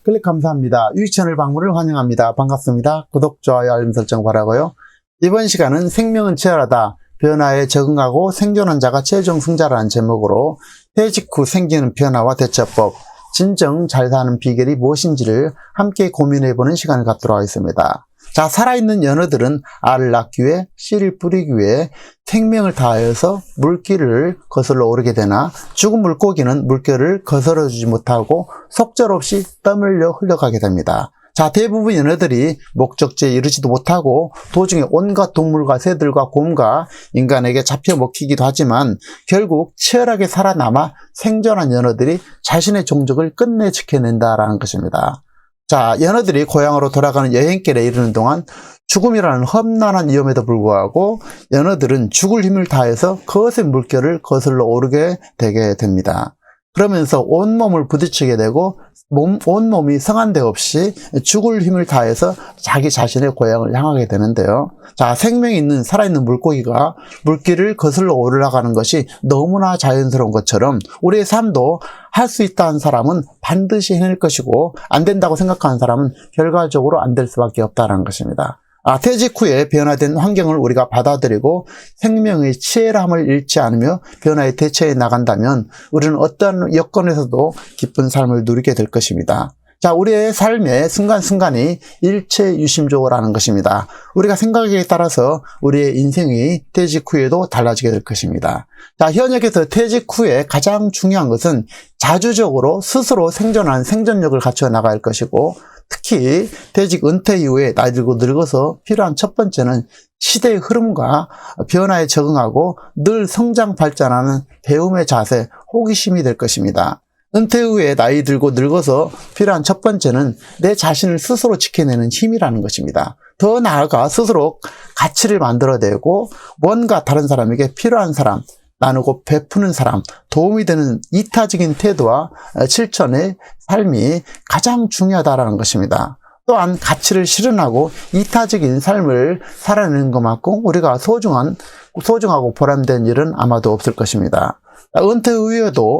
클릭 감사합니다. 유익 채널 방문을 환영합니다. 반갑습니다. 구독, 좋아요, 알림 설정 바라고요. 이번 시간은 생명은 치열하다. 변화에 적응하고 생존한 자가 최종 승자라는 제목으로 퇴직 후 생기는 변화와 대처법, 진정 잘 사는 비결이 무엇인지를 함께 고민해보는 시간을 갖도록 하겠습니다. 자, 살아있는 연어들은 알을 낳기 위해 씨를 뿌리기 위해 생명을 다하여서 물길을 거슬러 오르게 되나 죽은 물고기는 물결을 거스러주지 못하고 속절없이 떠밀려 흘러가게 됩니다. 자, 대부분 연어들이 목적지에 이르지도 못하고 도중에 온갖 동물과 새들과 곰과 인간에게 잡혀 먹히기도 하지만 결국 치열하게 살아남아 생존한 연어들이 자신의 종족을 끝내 지켜낸다라는 것입니다. 자, 연어들이 고향으로 돌아가는 여행길에 이르는 동안 죽음이라는 험난한 위험에도 불구하고 연어들은 죽을 힘을 다해서 거센 물결을 거슬러 오르게 되게 됩니다. 그러면서 온몸을 부딪히게 되고 온몸이 성한 데 없이 죽을 힘을 다해서 자기 자신의 고향을 향하게 되는데요. 자, 생명이 있는 살아있는 물고기가 물길을 거슬러 올라가는 것이 너무나 자연스러운 것처럼 우리의 삶도 할 수 있다는 사람은 반드시 해낼 것이고 안 된다고 생각하는 사람은 결과적으로 안 될 수밖에 없다는 것입니다. 퇴직 후에 변화된 환경을 우리가 받아들이고 생명의 치열함을 잃지 않으며 변화에 대처해 나간다면 우리는 어떤 여건에서도 기쁜 삶을 누리게 될 것입니다. 자, 우리의 삶의 순간순간이 일체유심조라는 것입니다. 우리가 생각에 따라서 우리의 인생이 퇴직 후에도 달라지게 될 것입니다. 자, 현역에서 퇴직 후에 가장 중요한 것은 자주적으로 스스로 생존하는 생존력을 갖춰 나가야 할 것이고 특히 퇴직 은퇴 이후에 나이 들고 늙어서 필요한 첫 번째는 시대의 흐름과 변화에 적응하고 늘 성장 발전하는 배움의 자세, 호기심이 될 것입니다. 은퇴 후에 나이 들고 늙어서 필요한 첫 번째는 내 자신을 스스로 지켜내는 힘이라는 것입니다. 더 나아가 스스로 가치를 만들어내고 뭔가 다른 사람에게 필요한 사람, 나누고 베푸는 사람, 도움이 되는 이타적인 태도와 실천의 삶이 가장 중요하다는 것입니다. 또한 가치를 실현하고 이타적인 삶을 살아내는 것만큼 우리가 소중하고 보람된 일은 아마도 없을 것입니다. 은퇴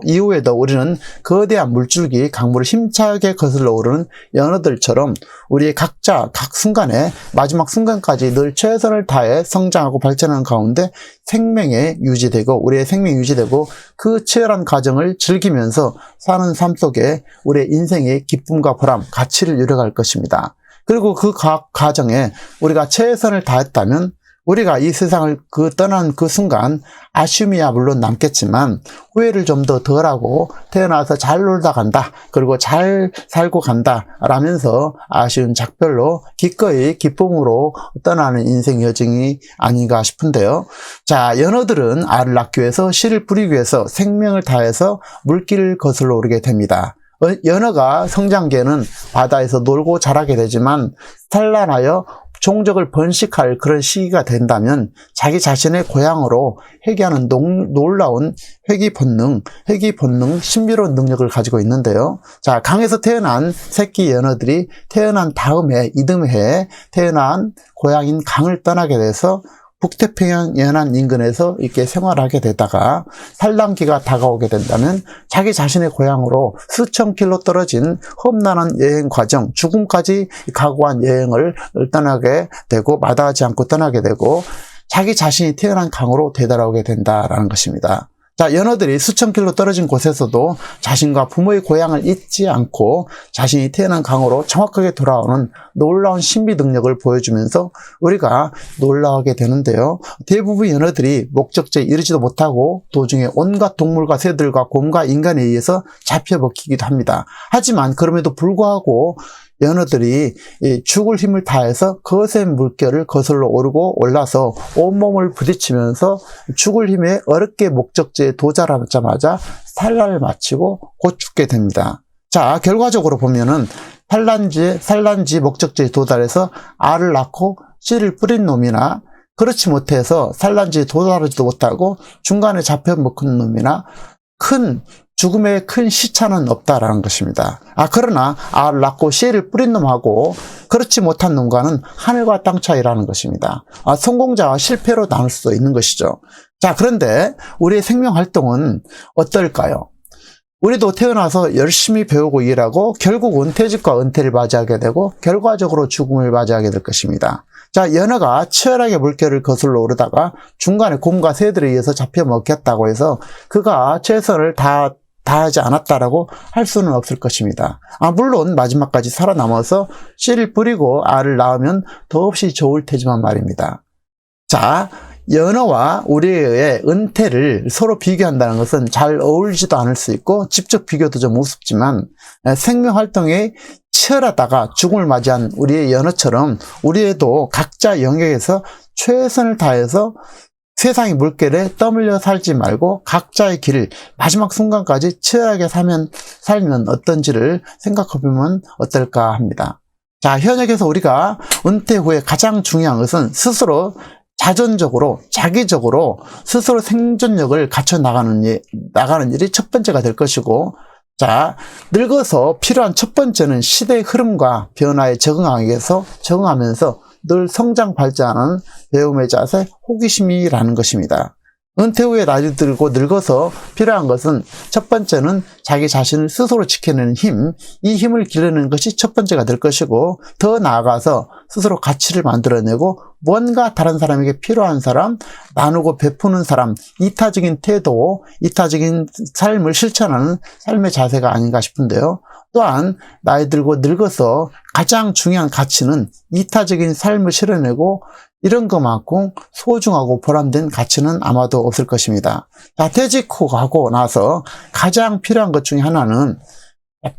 이후에도 우리는 거대한 물줄기 강물을 힘차게 거슬러 오르는 연어들처럼 우리의 각자 각 순간에 마지막 순간까지 늘 최선을 다해 성장하고 발전하는 가운데 우리의 생명이 유지되고 그 치열한 과정을 즐기면서 사는 삶 속에 우리의 인생의 기쁨과 보람, 가치를 이뤄갈 것입니다. 그리고 그 과정에 우리가 최선을 다했다면 우리가 이 세상을 떠난 그 순간 아쉬움이야 물론 남겠지만 후회를 좀 더 덜하고 태어나서 잘 놀다 간다, 그리고 잘 살고 간다 라면서 아쉬운 작별로 기꺼이 기쁨으로 떠나는 인생 여정이 아닌가 싶은데요. 자, 연어들은 알을 낳기 위해서 씨를 뿌리기 위해서 생명을 다해서 물길을 거슬러 오르게 됩니다. 연어가 성장기에는 바다에서 놀고 자라게 되지만 산란하여 종족을 번식할 그런 시기가 된다면 자기 자신의 고향으로 회귀하는 놀라운 회귀 본능, 신비로운 능력을 가지고 있는데요. 자, 강에서 태어난 새끼 연어들이 태어난 다음에 이듬해 태어난 고향인 강을 떠나게 돼서 북태평양 연안 인근에서 이렇게 생활하게 되다가 산란기가 다가오게 된다면 자기 자신의 고향으로 수천 킬로 떨어진 험난한 여행 과정, 죽음까지 각오한 여행을 떠나게 되고 마다하지 않고 떠나게 되고 자기 자신이 태어난 강으로 되돌아오게 된다라는 것입니다. 자, 연어들이 수천 킬로 떨어진 곳에서도 자신과 부모의 고향을 잊지 않고 자신이 태어난 강으로 정확하게 돌아오는 놀라운 신비 능력을 보여주면서 우리가 놀라게 되는데요. 대부분 연어들이 목적지에 이르지도 못하고 도중에 온갖 동물과 새들과 곰과 인간에 의해서 잡혀 먹히기도 합니다. 하지만 그럼에도 불구하고 연어들이 죽을 힘을 다해서 거센 물결을 거슬러 오르고 올라서 온몸을 부딪히면서 죽을 힘에 어렵게 목적지에 도달하자마자 산란을 마치고 곧 죽게 됩니다. 자, 결과적으로 보면은 산란지 목적지에 도달해서 알을 낳고 씨를 뿌린 놈이나 그렇지 못해서 산란지에 도달하지도 못하고 중간에 잡혀 먹은 놈이나 죽음의 큰 시차는 없다라는 것입니다. 그러나 알을 낳고 씨를 뿌린 놈하고 그렇지 못한 놈과는 하늘과 땅 차이라는 것입니다. 성공자와 실패로 나눌 수도 있는 것이죠. 자, 그런데 우리의 생명 활동은 어떨까요? 우리도 태어나서 열심히 배우고 일하고 결국은 퇴직과 은퇴를 맞이하게 되고 결과적으로 죽음을 맞이하게 될 것입니다. 자, 연어가 치열하게 물결을 거슬러 오르다가 중간에 곰과 새들에 의해서 잡혀 먹혔다고 해서 그가 최선을 다하지 않았다라고 할 수는 없을 것입니다. 물론 마지막까지 살아남아서 씨를 뿌리고 알을 낳으면 더없이 좋을 테지만 말입니다. 자, 연어와 우리의 은퇴를 서로 비교한다는 것은 잘 어울리지도 않을 수 있고 직접 비교도 좀 우습지만 생명활동에 치열하다가 죽음을 맞이한 우리의 연어처럼 우리도 각자 영역에서 최선을 다해서 세상의 물결에 떠밀려 살지 말고 각자의 길을 마지막 순간까지 치열하게 살면 어떤지를 생각해보면 어떨까 합니다. 자, 현역에서 우리가 은퇴 후에 가장 중요한 것은 스스로 자전적으로, 자기적으로 스스로 생존력을 갖춰 나가는 일이 첫 번째가 될 것이고, 자, 늙어서 필요한 첫 번째는 시대의 흐름과 변화에 적응하면서 늘 성장 발전하는 배움의 자세, 호기심이라는 것입니다. 은퇴 후에 나이 들고 늙어서 필요한 것은 첫 번째는 자기 자신을 스스로 지켜내는 힘, 이 힘을 기르는 것이 첫 번째가 될 것이고, 더 나아가서 스스로 가치를 만들어내고 뭔가 다른 사람에게 필요한 사람, 나누고 베푸는 사람, 이타적인 태도, 이타적인 삶을 실천하는 삶의 자세가 아닌가 싶은데요. 또한 나이 들고 늙어서 가장 중요한 가치는 이타적인 삶을 실현내고 이런 것만큼 소중하고 보람된 가치는 아마도 없을 것입니다. 자, 퇴직 후 하고 나서 가장 필요한 것 중에 하나는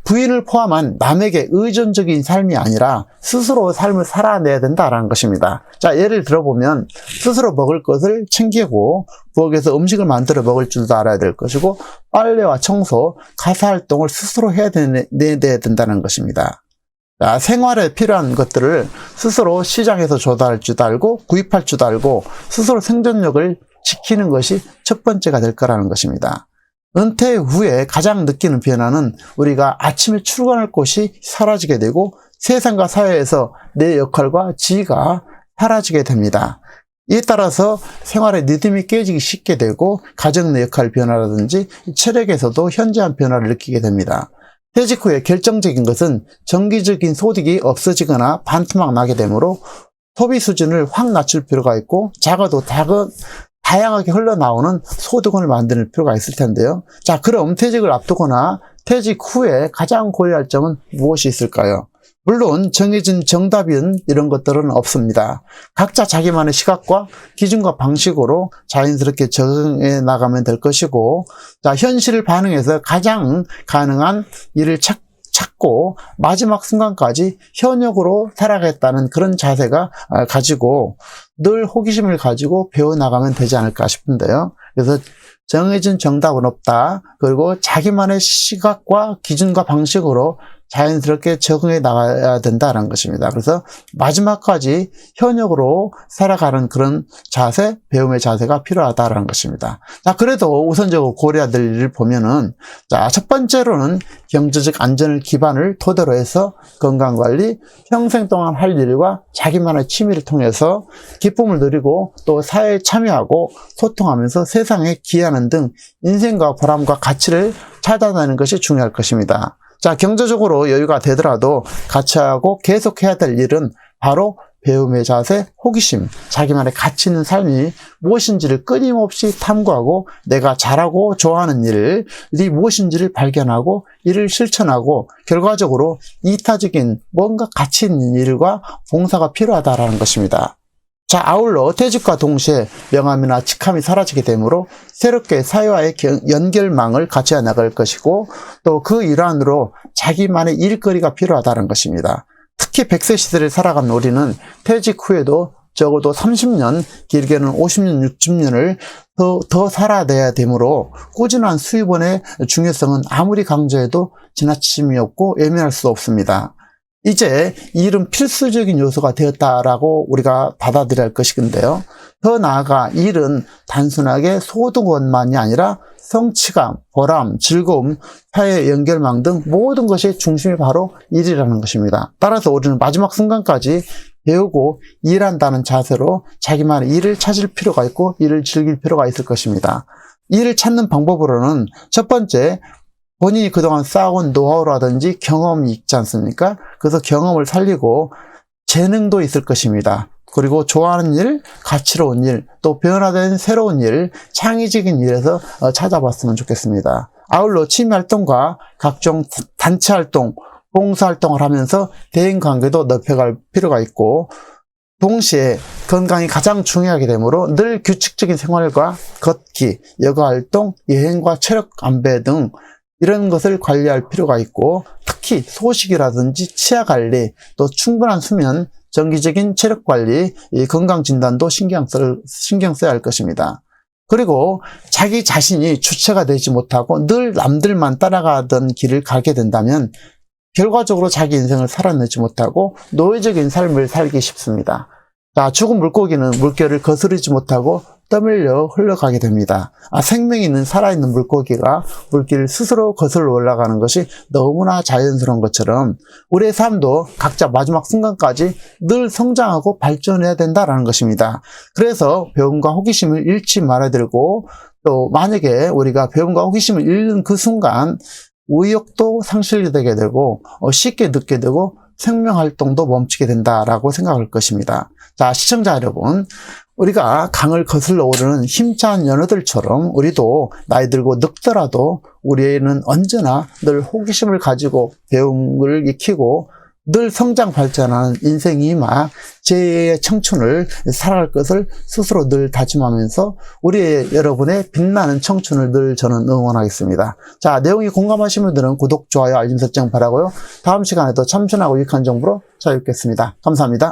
부인을 포함한 남에게 의존적인 삶이 아니라 스스로 삶을 살아내야 된다는 것입니다. 자, 예를 들어보면 스스로 먹을 것을 챙기고 부엌에서 음식을 만들어 먹을 줄도 알아야 될 것이고 빨래와 청소, 가사활동을 스스로 해야 된다는 것입니다. 자, 생활에 필요한 것들을 스스로 시장에서 조달할 줄도 알고 구입할 줄도 알고 스스로 생존력을 지키는 것이 첫 번째가 될 거라는 것입니다. 은퇴 후에 가장 느끼는 변화는 우리가 아침에 출근할 곳이 사라지게 되고 세상과 사회에서 내 역할과 지위가 사라지게 됩니다. 이에 따라서 생활의 리듬이 깨지기 쉽게 되고 가정 내 역할 변화라든지 체력에서도 현저한 변화를 느끼게 됩니다. 퇴직 후에 결정적인 것은 정기적인 소득이 없어지거나 반토막 나게 되므로 소비 수준을 확 낮출 필요가 있고 작아도 다양하게 흘러나오는 소득원을 만드는 필요가 있을 텐데요. 자, 그럼 퇴직을 앞두거나 퇴직 후에 가장 고려할 점은 무엇이 있을까요? 물론 정해진 정답인 이런 것들은 없습니다. 각자 자기만의 시각과 기준과 방식으로 자연스럽게 적응해 나가면 될 것이고, 자, 현실을 반영해서 가장 가능한 일을 찾고 마지막 순간까지 현역으로 살아가겠다는 그런 자세가 가지고 늘 호기심을 가지고 배워나가면 되지 않을까 싶은데요. 그래서 정해진 정답은 없다. 그리고 자기만의 시각과 기준과 방식으로 자연스럽게 적응해 나가야 된다는 것입니다. 그래서 마지막까지 현역으로 살아가는 그런 자세, 배움의 자세가 필요하다는 것입니다. 자, 그래도 우선적으로 고려해야 될 일을 보면은, 자, 첫 번째로는 경제적 안전을 기반을 토대로 해서 건강관리, 평생 동안 할 일과 자기만의 취미를 통해서 기쁨을 누리고 또 사회에 참여하고 소통하면서 세상에 기여하는 등 인생과 보람과 가치를 찾아내는 것이 중요할 것입니다. 자, 경제적으로 여유가 되더라도 같이 하고 계속해야 될 일은 바로 배움의 자세, 호기심, 자기만의 가치 있는 삶이 무엇인지를 끊임없이 탐구하고 내가 잘하고 좋아하는 일이 무엇인지를 발견하고 이를 실천하고 결과적으로 이타적인 뭔가 가치 있는 일과 봉사가 필요하다는 것입니다. 자, 아울러 퇴직과 동시에 명함이나 직함이 사라지게 되므로 새롭게 사회와의 연결망을 갖춰야 나갈 것이고 또 그 일환으로 자기만의 일거리가 필요하다는 것입니다. 특히 100세 시대를 살아가는 우리는 퇴직 후에도 적어도 30년, 길게는 50년, 60년을 더 살아내야 되므로 꾸준한 수입원의 중요성은 아무리 강조해도 지나침이 없고 예민할 수 없습니다. 이제 일은 필수적인 요소가 되었다라고 우리가 받아들여야 할 것인데요. 더 나아가 일은 단순하게 소득원만이 아니라 성취감, 보람, 즐거움, 사회 연결망 등 모든 것의 중심이 바로 일이라는 것입니다. 따라서 우리는 마지막 순간까지 배우고 일한다는 자세로 자기만의 일을 찾을 필요가 있고 일을 즐길 필요가 있을 것입니다. 일을 찾는 방법으로는 첫 번째, 본인이 그동안 쌓아온 노하우라든지 경험이 있지 않습니까? 그래서 경험을 살리고 재능도 있을 것입니다. 그리고 좋아하는 일, 가치로운 일, 또 변화된 새로운 일, 창의적인 일에서 찾아봤으면 좋겠습니다. 아울러 취미활동과 각종 단체활동, 봉사활동을 하면서 대인관계도 넓혀갈 필요가 있고, 동시에 건강이 가장 중요하게 되므로 늘 규칙적인 생활과 걷기, 여가활동, 여행과 체력 안배 등 이런 것을 관리할 필요가 있고, 특히 소식이라든지 치아관리, 또 충분한 수면, 정기적인 체력관리, 건강진단도 신경 써야 할 것입니다. 그리고 자기 자신이 주체가 되지 못하고 늘 남들만 따라가던 길을 가게 된다면 결과적으로 자기 인생을 살아내지 못하고 노예적인 삶을 살기 쉽습니다. 자, 죽은 물고기는 물결을 거스르지 못하고 떠밀려 흘러가게 됩니다. 생명이 있는 살아있는 물고기가 물길을 스스로 거슬러 올라가는 것이 너무나 자연스러운 것처럼 우리의 삶도 각자 마지막 순간까지 늘 성장하고 발전해야 된다는 것입니다. 그래서 배움과 호기심을 잃지 말아야 되고, 또 만약에 우리가 배움과 호기심을 잃는 그 순간 의욕도 상실되게 되고 쉽게 늦게 되고 생명활동도 멈추게 된다라고 생각할 것입니다. 자, 시청자 여러분, 우리가 강을 거슬러 오르는 힘찬 연어들처럼 우리도 나이 들고 늙더라도 우리는 언제나 늘 호기심을 가지고 배움을 익히고 늘 성장 발전하는 인생이마 제2의 청춘을 살아갈 것을 스스로 늘 다짐하면서 우리 여러분의 빛나는 청춘을 늘 저는 응원하겠습니다. 자, 내용이 공감하시는 분들은 구독, 좋아요, 알림 설정 바라고요. 다음 시간에도 참신하고 유익한 정보로 찾아뵙겠습니다. 감사합니다.